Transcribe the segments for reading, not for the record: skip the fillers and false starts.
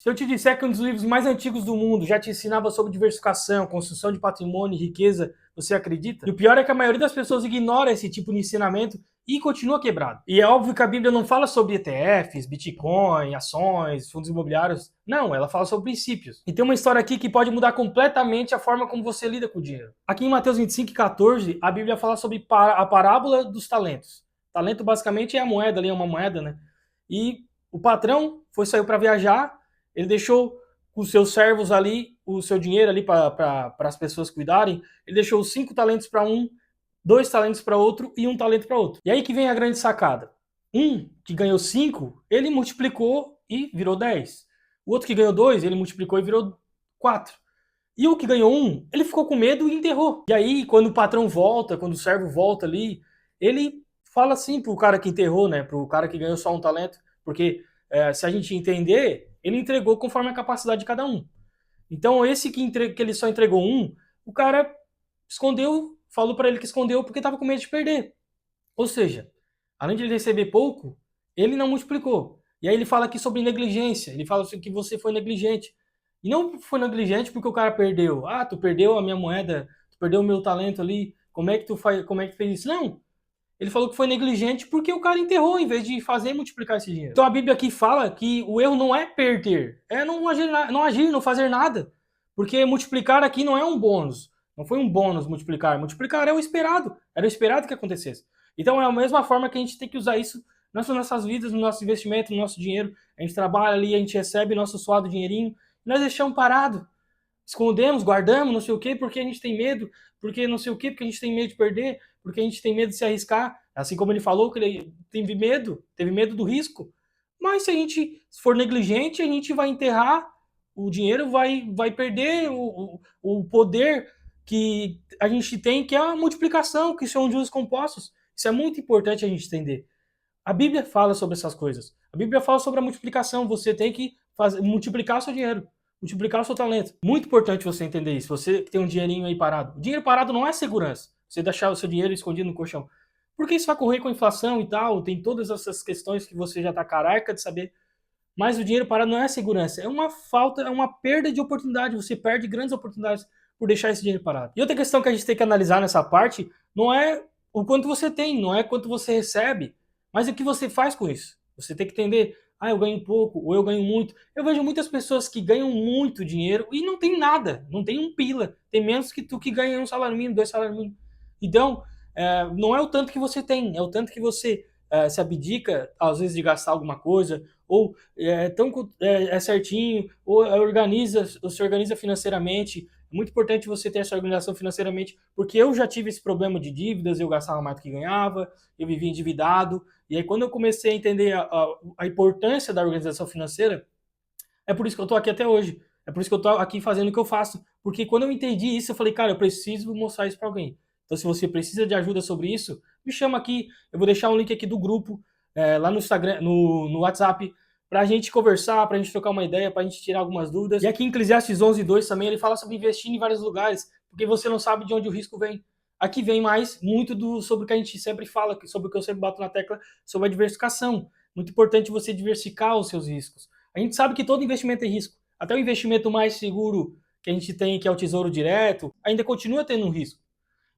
Se eu te disser que um dos livros mais antigos do mundo já te ensinava sobre diversificação, construção de patrimônio e riqueza, você acredita? E o pior é que a maioria das pessoas ignora esse tipo de ensinamento e continua quebrado. E é óbvio que a Bíblia não fala sobre ETFs, Bitcoin, ações, fundos imobiliários. Não, ela fala sobre princípios. E tem uma história aqui que pode mudar completamente a forma como você lida com o dinheiro. Aqui em Mateus 25:14, a Bíblia fala sobre a parábola dos talentos. Talento basicamente é a moeda ali, é uma moeda, né? E o patrão saiu para viajar, ele deixou com os seus servos ali, o seu dinheiro ali para as pessoas cuidarem, ele deixou 5 talentos para um, 2 talentos para outro e 1 talento para outro. E aí que vem a grande sacada. Um que ganhou 5, ele multiplicou e virou 10. O outro que ganhou 2, ele multiplicou e virou 4. E o que ganhou 1, ele ficou com medo e enterrou. E aí, quando o patrão volta, quando o servo volta ali, ele fala assim pro cara que enterrou, né? Pro cara que ganhou só 1 talento, porque se a gente entender, ele entregou conforme a capacidade de cada um. Então, esse que ele só entregou 1, o cara escondeu, falou para ele que escondeu porque estava com medo de perder. Ou seja, além de ele receber pouco, ele não multiplicou. E aí ele fala aqui sobre negligência. Ele fala assim que você foi negligente. E não foi negligente porque o cara perdeu. Ah, tu perdeu a minha moeda, tu perdeu o meu talento ali. Como é que tu fez isso? Não. Ele falou que foi negligente porque o cara enterrou em vez de fazer multiplicar esse dinheiro. Então a Bíblia aqui fala que o erro não é perder, é não fazer nada. Porque multiplicar aqui não é um bônus. Não foi um bônus multiplicar. Multiplicar é o esperado. Era o esperado que acontecesse. Então é a mesma forma que a gente tem que usar isso nas nossas vidas, no nosso investimento, no nosso dinheiro. A gente trabalha ali, a gente recebe nosso suado dinheirinho, e nós deixamos parado. Escondemos, guardamos, não sei o quê, porque a gente tem medo, porque não sei o quê, porque a gente tem medo de perder, porque a gente tem medo de se arriscar. Assim como ele falou que ele teve medo do risco. Mas se a gente for negligente, a gente vai enterrar o dinheiro, vai perder o poder que a gente tem, que é a multiplicação, que são juros compostos. Isso é muito importante a gente entender. A Bíblia fala sobre essas coisas. A Bíblia fala sobre a multiplicação. Você tem que multiplicar o seu dinheiro, multiplicar o seu talento. Muito importante você entender isso. Você que tem um dinheirinho aí parado. O dinheiro parado não é segurança. Você deixar o seu dinheiro escondido no colchão. Porque isso vai correr com a inflação e tal. Tem todas essas questões que você já está careca de saber. Mas o dinheiro parado não é segurança. É uma falta, é uma perda de oportunidade. Você perde grandes oportunidades por deixar esse dinheiro parado. E outra questão que a gente tem que analisar nessa parte não é o quanto você tem, não é quanto você recebe, mas o que você faz com isso. Você tem que entender, eu ganho pouco ou eu ganho muito. Eu vejo muitas pessoas que ganham muito dinheiro e não tem nada, não tem um pila. Tem menos que tu que ganha um salário mínimo, 2 salários mínimos. Então, não é o tanto que você tem, é o tanto que você se abdica, às vezes, de gastar alguma coisa, ou é certinho, ou se organiza financeiramente. É muito importante você ter essa organização financeiramente, porque eu já tive esse problema de dívidas, eu gastava mais do que ganhava, eu vivia endividado, e aí quando eu comecei a entender a importância da organização financeira, é por isso que eu estou aqui até hoje, é por isso que eu estou aqui fazendo o que eu faço, porque quando eu entendi isso, eu falei, cara, eu preciso mostrar isso para alguém. Então, se você precisa de ajuda sobre isso, me chama aqui, eu vou deixar um link aqui do grupo, lá no Instagram, no WhatsApp, para a gente conversar, para a gente trocar uma ideia, para a gente tirar algumas dúvidas. E aqui em Eclesiastes 11:2 também, ele fala sobre investir em vários lugares, porque você não sabe de onde o risco vem. Aqui vem mais muito sobre o que a gente sempre fala, sobre o que eu sempre bato na tecla, sobre a diversificação. Muito importante você diversificar os seus riscos. A gente sabe que todo investimento tem risco. Até o investimento mais seguro que a gente tem, que é o Tesouro Direto, ainda continua tendo um risco.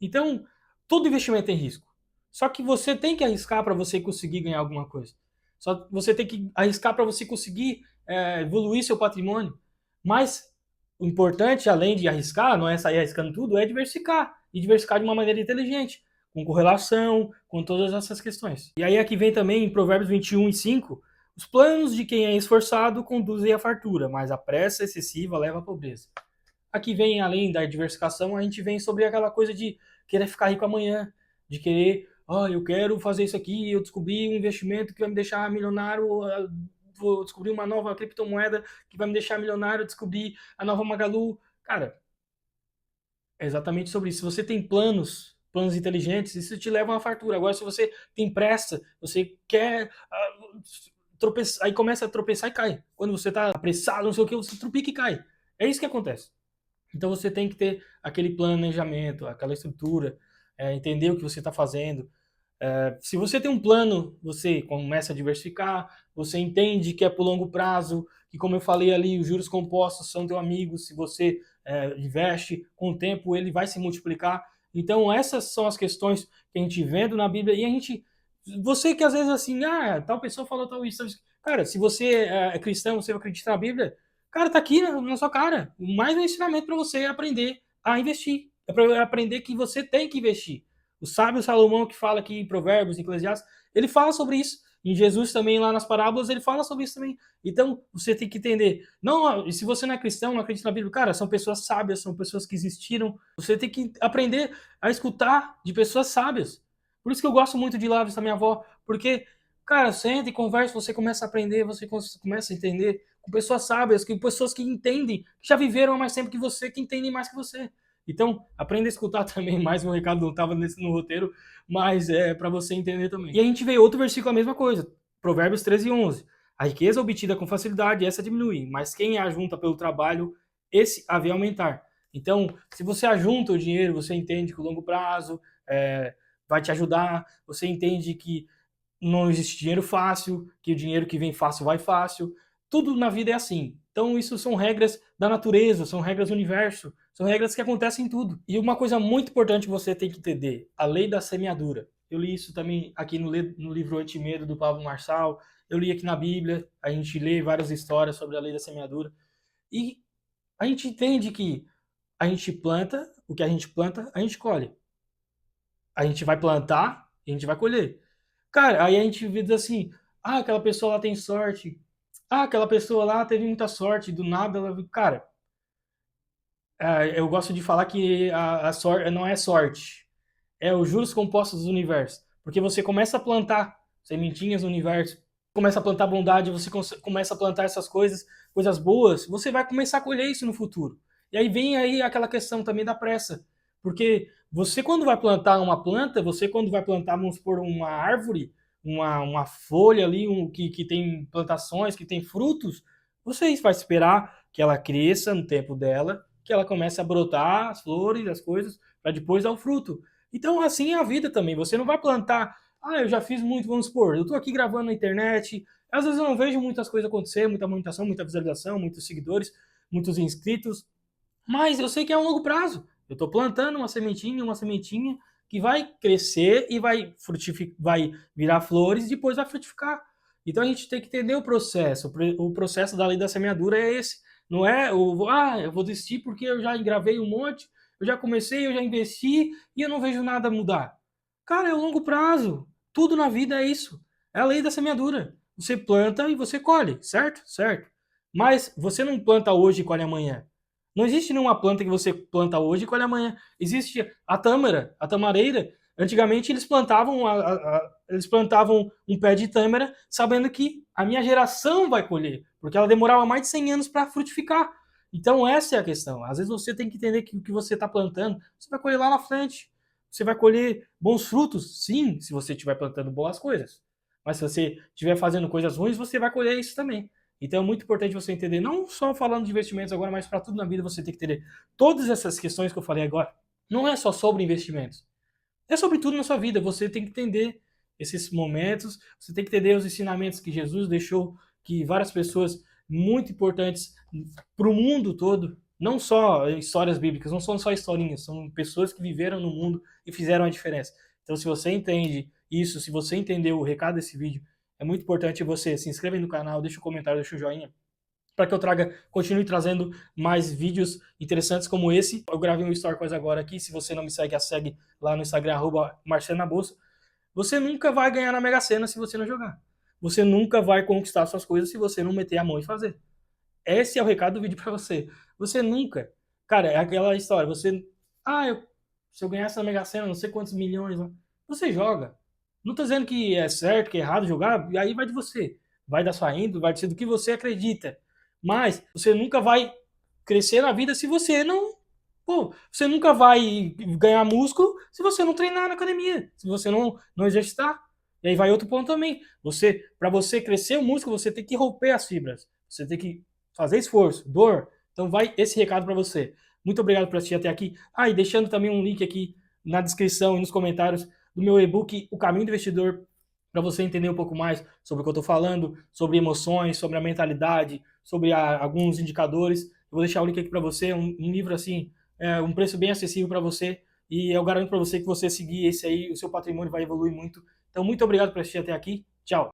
Então, todo investimento tem risco. Só que você tem que arriscar para você conseguir ganhar alguma coisa. Só você tem que arriscar para você conseguir evoluir seu patrimônio. Mas o importante, além de arriscar, não é sair arriscando tudo, é diversificar. E diversificar de uma maneira inteligente, com correlação, com todas essas questões. E aí aqui vem também em Provérbios 21:5, os planos de quem é esforçado conduzem à fartura, mas a pressa excessiva leva à pobreza. Aqui vem, além da diversificação, a gente vem sobre aquela coisa de querer ficar rico amanhã, de querer, eu quero fazer isso aqui, eu descobri um investimento que vai me deixar milionário, vou descobrir uma nova criptomoeda que vai me deixar milionário, descobrir a nova Magalu. Cara, é exatamente sobre isso. Se você tem planos inteligentes, isso te leva a uma fartura. Agora, se você tem pressa, você quer tropeçar, aí começa a tropeçar e cai. Quando você está apressado, não sei o que, você tropica e cai. É isso que acontece. Então você tem que ter aquele planejamento, aquela estrutura, entender o que você está fazendo. Se você tem um plano, você começa a diversificar, você entende que é por longo prazo, que como eu falei ali, os juros compostos são teu amigo, se você investe, com o tempo ele vai se multiplicar. Então essas são as questões que a gente vendo na Bíblia e a gente, você que às vezes assim, tal pessoa falou tal isso, cara, se você é cristão, você acredita na Bíblia, cara, tá aqui na sua cara. Mais um ensinamento para você aprender a investir, é para aprender que você tem que investir. O sábio Salomão, que fala aqui em Provérbios, em Eclesiastes, ele fala sobre isso. Em Jesus também, lá nas parábolas, ele fala sobre isso também. Então, você tem que entender. Não, se você não é cristão, não acredita na Bíblia, cara, são pessoas sábias, são pessoas que existiram. Você tem que aprender a escutar de pessoas sábias. Por isso que eu gosto muito de Lábios da minha avó, porque, cara, senta e conversa, você começa a aprender, você começa a entender com pessoas sábias, com pessoas que entendem, que já viveram há mais tempo que você, que entendem mais que você. Então, aprenda a escutar também, mais um recado não estava no roteiro, mas é para você entender também. E a gente vê outro versículo a mesma coisa, Provérbios 13:11. A riqueza obtida com facilidade, essa diminui, mas quem a ajunta pelo trabalho, esse a vê aumentar. Então, se você ajunta o dinheiro, você entende que o longo prazo vai te ajudar, você entende que não existe dinheiro fácil, que o dinheiro que vem fácil vai fácil. Tudo na vida é assim. Então, isso são regras da natureza, são regras do universo, são regras que acontecem em tudo. E uma coisa muito importante que você tem que entender, a lei da semeadura. Eu li isso também aqui no livro Antimedo, do Pablo Marçal, eu li aqui na Bíblia, a gente lê várias histórias sobre a lei da semeadura. E a gente entende que a gente planta, o que a gente planta, a gente colhe. A gente vai plantar e a gente vai colher. Cara, aí a gente vê assim, aquela pessoa lá tem sorte. Aquela pessoa lá teve muita sorte, do nada ela... Cara, eu gosto de falar que a sorte não é sorte, é os juros compostos do universo. Porque você começa a plantar sementinhas no universo, começa a plantar bondade, você começa a plantar essas coisas, coisas boas, você vai começar a colher isso no futuro. E aí vem aí aquela questão também da pressa. Porque você quando vai plantar uma planta, você quando vai plantar, vamos supor, uma árvore, uma folha ali, que tem plantações, que tem frutos, você vai esperar que ela cresça no tempo dela, que ela comece a brotar as flores, as coisas, para depois dar o fruto. Então, assim é a vida também. Você não vai plantar, eu já fiz muito, vamos supor, eu estou aqui gravando na internet, às vezes eu não vejo muitas coisas acontecer, muita monetização, muita visualização, muitos seguidores, muitos inscritos, mas eu sei que é a um longo prazo. Eu estou plantando uma sementinha que vai crescer e vai vai virar flores e depois vai frutificar. Então a gente tem que entender o processo. O processo da lei da semeadura é esse. Não é eu vou desistir porque eu já gravei um monte, eu já comecei, eu já investi e eu não vejo nada mudar. Cara, é o longo prazo. Tudo na vida é isso. É a lei da semeadura. Você planta e você colhe, certo? Certo. Mas você não planta hoje e colhe amanhã. Não existe nenhuma planta que você planta hoje e colhe amanhã. Existe a tâmara, a tamareira. Antigamente eles plantavam um pé de tâmara sabendo que a minha geração vai colher, porque ela demorava mais de 100 anos para frutificar. Então essa é a questão. Às vezes você tem que entender que o que você está plantando, você vai colher lá na frente. Você vai colher bons frutos, sim, se você estiver plantando boas coisas. Mas se você estiver fazendo coisas ruins, você vai colher isso também. Então é muito importante você entender, não só falando de investimentos agora, mas para tudo na vida você tem que entender todas essas questões que eu falei agora. Não é só sobre investimentos. É sobre tudo na sua vida. Você tem que entender esses momentos, você tem que entender os ensinamentos que Jesus deixou, que várias pessoas muito importantes para o mundo todo, não só histórias bíblicas, não são só historinhas, são pessoas que viveram no mundo e fizeram a diferença. Então, se você entende isso, se você entendeu o recado desse vídeo, é muito importante você se inscrever no canal, deixa um comentário, deixa um joinha, para que eu continue trazendo mais vídeos interessantes como esse. Eu gravei um story coisa agora aqui, se você não me segue, segue lá no Instagram, @marcianabolsa. Você nunca vai ganhar na Mega Sena se você não jogar. Você nunca vai conquistar suas coisas se você não meter a mão e fazer. Esse é o recado do vídeo para você. Você nunca... Cara, é aquela história, se eu ganhasse na Mega Sena, não sei quantos milhões, você joga. Não tô dizendo que é certo, que é errado jogar, aí vai de você. Vai da sua índole, vai ser do que você acredita. Mas você nunca vai crescer na vida se você não... você nunca vai ganhar músculo se você não treinar na academia, se você não exercitar. E aí vai outro ponto também. Para você crescer o músculo, você tem que romper as fibras. Você tem que fazer esforço, dor. Então vai esse recado para você. Muito obrigado por assistir até aqui. E deixando também um link aqui na descrição e nos comentários do meu e-book O Caminho do Investidor, para você entender um pouco mais sobre o que eu estou falando, sobre emoções, sobre a mentalidade, sobre alguns indicadores. Eu vou deixar o link aqui para você, um livro assim, um preço bem acessível para você, e eu garanto para você que você seguir esse aí, o seu patrimônio vai evoluir muito. Então, muito obrigado por assistir até aqui. Tchau!